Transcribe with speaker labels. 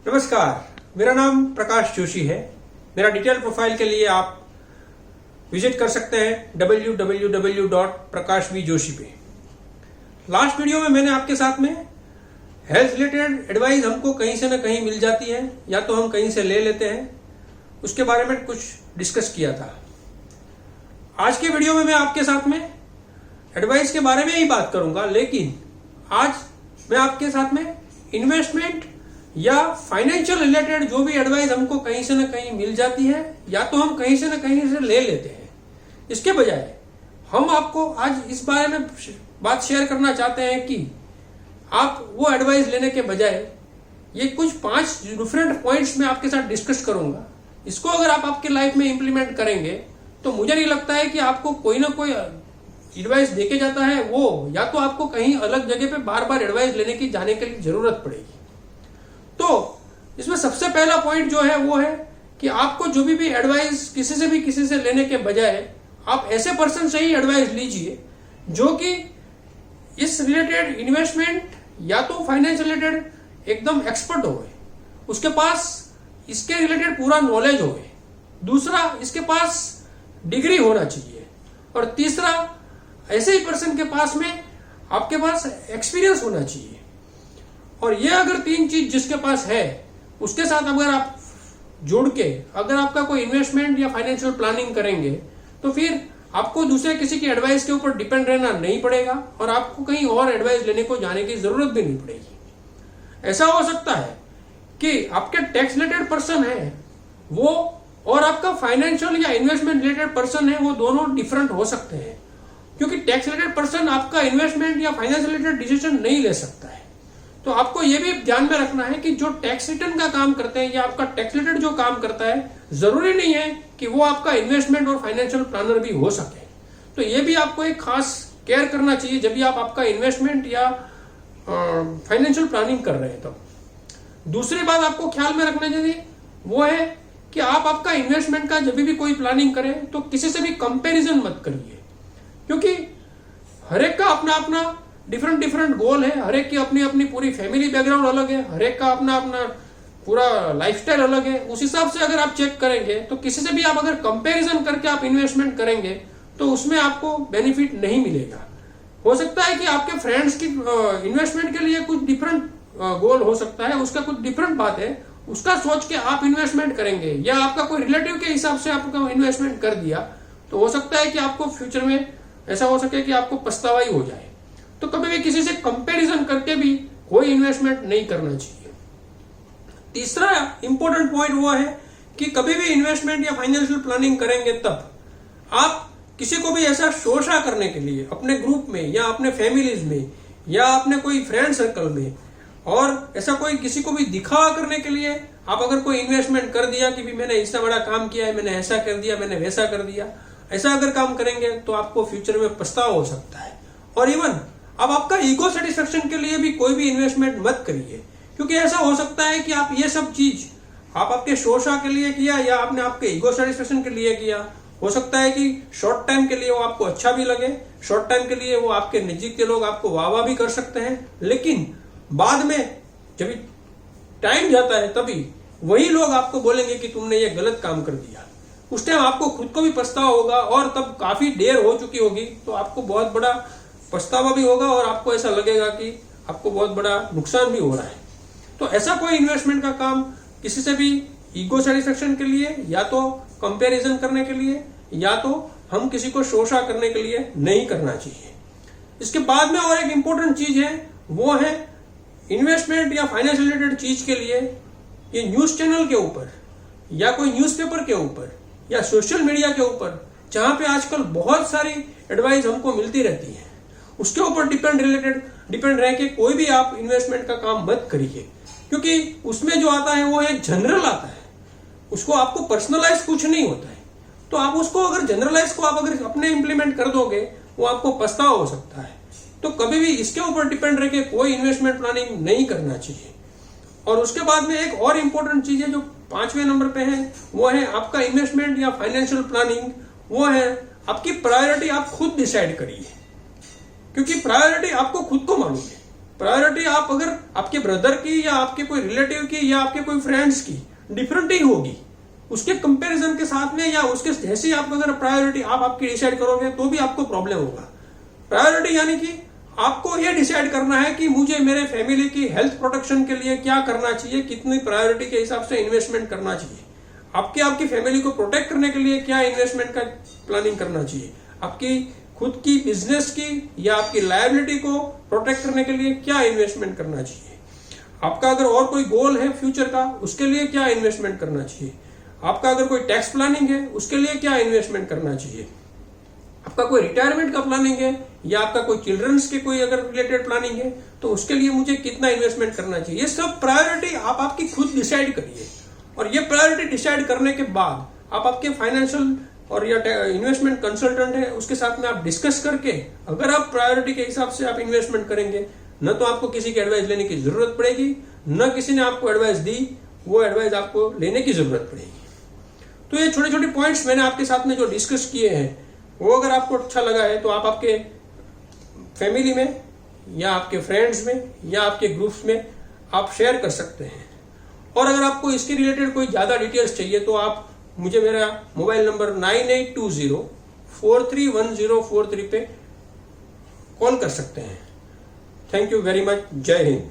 Speaker 1: नमस्कार, मेरा नाम प्रकाश जोशी है। मेरा डिटेल प्रोफाइल के लिए आप विजिट कर सकते हैं www.prakashvjoshi पे। लास्ट वीडियो में मैंने आपके साथ में हेल्थ रिलेटेड एडवाइस हमको कहीं से ना कहीं मिल जाती है या तो हम कहीं से ले लेते हैं, उसके बारे में कुछ डिस्कस किया था। आज के वीडियो में मैं आपके साथ में एडवाइस के बारे में ही बात करूंगा, लेकिन आज मैं आपके साथ में इन्वेस्टमेंट या फाइनेंशियल रिलेटेड जो भी एडवाइस हमको कहीं से ना कहीं मिल जाती है या तो हम कहीं से ना कहीं से ले लेते हैं, इसके बजाय हम आपको आज इस बारे में बात शेयर करना चाहते हैं कि आप वो एडवाइस लेने के बजाय ये कुछ 5 डिफरेंट पॉइंट्स में आपके साथ डिस्कस करूंगा। इसको अगर आप आपके लाइफ में इंप्लीमेंट करेंगे तो मुझे नहीं लगता है कि आपको कोई ना कोई एडवाइस देके जाता है वो या तो आपको कहीं अलग जगह पे बार बार एडवाइस लेने की जाने के लिए जरूरत पड़ेगी। तो इसमें सबसे पहला पॉइंट जो है वो है कि आपको जो भी एडवाइस किसी से लेने के बजाय आप ऐसे पर्सन से ही एडवाइस लीजिए जो कि इस रिलेटेड इन्वेस्टमेंट या तो फाइनेंस रिलेटेड एकदम एक्सपर्ट हो, उसके पास इसके रिलेटेड पूरा नॉलेज हो। दूसरा, इसके पास डिग्री होना चाहिए। और तीसरा, ऐसे ही पर्सन के पास में आपके पास एक्सपीरियंस होना चाहिए। और ये अगर 3 चीज जिसके पास है उसके साथ अगर आप जोड़ के अगर आपका कोई इन्वेस्टमेंट या फाइनेंशियल प्लानिंग करेंगे तो फिर आपको दूसरे किसी की एडवाइस के ऊपर डिपेंड रहना नहीं पड़ेगा और आपको कहीं और एडवाइस लेने को जाने की जरूरत भी नहीं पड़ेगी। ऐसा हो सकता है कि आपके टैक्स रिलेटेड पर्सन है वो और आपका फाइनेंशियल या इन्वेस्टमेंट रिलेटेड पर्सन है वो दोनों डिफरेंट हो सकते हैं, क्योंकि टैक्स रिलेटेड पर्सन आपका इन्वेस्टमेंट या फाइनेंस रिलेटेड डिसीजन नहीं ले सकता है। तो आपको यह भी ध्यान में रखना है कि जो टैक्स रिटर्न का काम करते हैं या आपका टैक्स रिलेटेड जो काम करता है जरूरी नहीं है कि वो आपका इन्वेस्टमेंट और फाइनेंशियल प्लानर भी हो सके। तो ये भी आपको एक खास केयर करना चाहिए जब भी आप आपका इन्वेस्टमेंट या फाइनेंशियल प्लानिंग कर रहे हैं। तो दूसरी बात आपको ख्याल में रखना चाहिए वो है कि आप आपका इन्वेस्टमेंट का जब भी कोई प्लानिंग करें तो किसी से भी कंपेरिजन मत करिए, क्योंकि हर एक का अपना अपना डिफरेंट गोल है, हर एक की अपनी अपनी पूरी फैमिली बैकग्राउंड अलग है, हर एक का अपना अपना पूरा लाइफस्टाइल अलग है। उस हिसाब से अगर आप चेक करेंगे तो किसी से भी आप अगर कंपैरिजन करके आप इन्वेस्टमेंट करेंगे तो उसमें आपको बेनिफिट नहीं मिलेगा। हो सकता है कि आपके फ्रेंड्स की इन्वेस्टमेंट के लिए कुछ डिफरेंट गोल हो सकता है, उसका कुछ डिफरेंट बात है, उसका सोच के आप इन्वेस्टमेंट करेंगे या आपका कोई रिलेटिव के हिसाब से आपका इन्वेस्टमेंट कर दिया तो हो सकता है कि आपको फ्यूचर में ऐसा हो सके कि आपको पछतावा ही हो जाए। तो कभी भी किसी से कंपैरिजन करके भी कोई इन्वेस्टमेंट नहीं करना चाहिए। तीसरा इंपॉर्टेंट पॉइंट वो है कि कभी भी इन्वेस्टमेंट या फाइनेंशियल प्लानिंग करेंगे तब आप किसी को भी ऐसा शोषा करने के लिए अपने ग्रुप में या अपने फैमिलीज में या अपने कोई फ्रेंड सर्कल में और ऐसा कोई किसी को भी दिखावा करने के लिए आप अगर कोई इन्वेस्टमेंट कर दिया कि भी मैंने इतना बड़ा काम किया है, मैंने ऐसा कर दिया, मैंने वैसा कर दिया, ऐसा अगर काम करेंगे तो आपको फ्यूचर में पछतावा हो सकता है। और इवन अब आपका ईगो सेटिस्फेक्शन के लिए भी कोई भी इन्वेस्टमेंट मत करिए, क्योंकि ऐसा हो सकता है कि आप ये सब चीज आप आपके शोषा के लिए किया या आपने आपके ईगो सेटिस्फेक्शन के लिए किया। हो सकता है कि शॉर्ट टाइम के लिए वो आपको अच्छा भी लगे, शॉर्ट टाइम के लिए वो आपके नजदीक के लोग आपको वाह वाह भी कर सकते हैं, लेकिन बाद में जब टाइम जाता है तभी वही लोग आपको बोलेंगे कि तुमने ये गलत काम कर दिया। उस टाइम आपको खुद को भी पछतावा होगा और तब काफी देर हो चुकी होगी, तो आपको बहुत बड़ा पछतावा भी होगा और आपको ऐसा लगेगा कि आपको बहुत बड़ा नुकसान भी हो रहा है। तो ऐसा कोई इन्वेस्टमेंट का काम किसी से भी ईगो सेटिस्फेक्शन के लिए या तो कंपैरिजन करने के लिए या तो हम किसी को शोषा करने के लिए नहीं करना चाहिए। इसके बाद में और एक इंपॉर्टेंट चीज है वो है इन्वेस्टमेंट या फाइनेंस रिलेटेड चीज के लिए ये न्यूज चैनल के ऊपर या कोई न्यूज़पेपर के ऊपर या सोशल मीडिया के ऊपर जहां पे आजकल बहुत सारी एडवाइस हमको मिलती रहती है उसके ऊपर डिपेंड रह के कोई भी आप इन्वेस्टमेंट का काम मत करिए, क्योंकि उसमें जो आता है वो एक जनरल आता है, उसको आपको पर्सनलाइज कुछ नहीं होता है। तो आप उसको अगर जनरलाइज को आप अगर अपने इंप्लीमेंट कर दोगे वो आपको पछतावा हो सकता है। तो कभी भी इसके ऊपर डिपेंड रह के कोई इन्वेस्टमेंट प्लानिंग नहीं करना चाहिए। और उसके बाद में एक और इंपॉर्टेंट चीज है जो 5वें नंबर पे है वो है आपका इन्वेस्टमेंट या फाइनेंशियल प्लानिंग, वो है आपकी प्रायोरिटी आप खुद डिसाइड करिए, क्योंकि प्रायोरिटी आपको खुद को मालूम है। प्रायोरिटी आप अगर आपके ब्रदर की या आपके कोई रिलेटिव की या आपके कोई फ्रेंड्स की डिफरेंट ही होगी, उसके कंपैरिजन के साथ में या उसके जैसे आप अगर प्रायोरिटी आप आपकी डिसाइड करोगे तो भी आपको प्रॉब्लम होगा। प्रायोरिटी यानी कि आपको यह डिसाइड करना है कि मुझे मेरे फैमिली की हेल्थ प्रोटेक्शन के लिए क्या करना चाहिए, कितनी प्रायोरिटी के हिसाब से इन्वेस्टमेंट करना चाहिए, आपकी फैमिली को प्रोटेक्ट करने के लिए क्या इन्वेस्टमेंट का प्लानिंग करना चाहिए, आपकी खुद की बिजनेस की या आपकी लायबिलिटी को प्रोटेक्ट करने के लिए क्या इन्वेस्टमेंट करना चाहिए, आपका अगर और कोई गोल है फ्यूचर का उसके लिए क्या इन्वेस्टमेंट करना चाहिए, आपका अगर कोई टैक्स प्लानिंग है उसके लिए क्या इन्वेस्टमेंट करना चाहिए, आपका कोई रिटायरमेंट का प्लानिंग है या आपका कोई चिल्ड्रंस के कोई अगर रिलेटेड प्लानिंग है तो उसके लिए मुझे कितना इन्वेस्टमेंट करना चाहिए। ये सब प्रायोरिटी आप आपकी खुद डिसाइड करिए और ये प्रायोरिटी डिसाइड करने के बाद आप आपके फाइनेंशियल और या इन्वेस्टमेंट कंसल्टेंट है उसके साथ में आप डिस्कस करके अगर आप प्रायोरिटी के हिसाब से आप इन्वेस्टमेंट करेंगे न तो आपको किसी की एडवाइस लेने की जरूरत पड़ेगी, न किसी ने आपको एडवाइस दी वो एडवाइस आपको लेने की जरूरत पड़ेगी। तो ये छोटे छोटे पॉइंट्स मैंने आपके साथ में जो डिस्कस किए हैं वो अगर आपको अच्छा लगा है तो आप आपके फैमिली में या आपके फ्रेंड्स में या आपके ग्रुप्स में आप शेयर कर सकते हैं। और अगर आपको इसके रिलेटेड कोई ज़्यादा डिटेल्स चाहिए तो आप मुझे मेरा मोबाइल नंबर 9820431043 पे कॉल कर सकते हैं। Thank you very much. जय हिंद।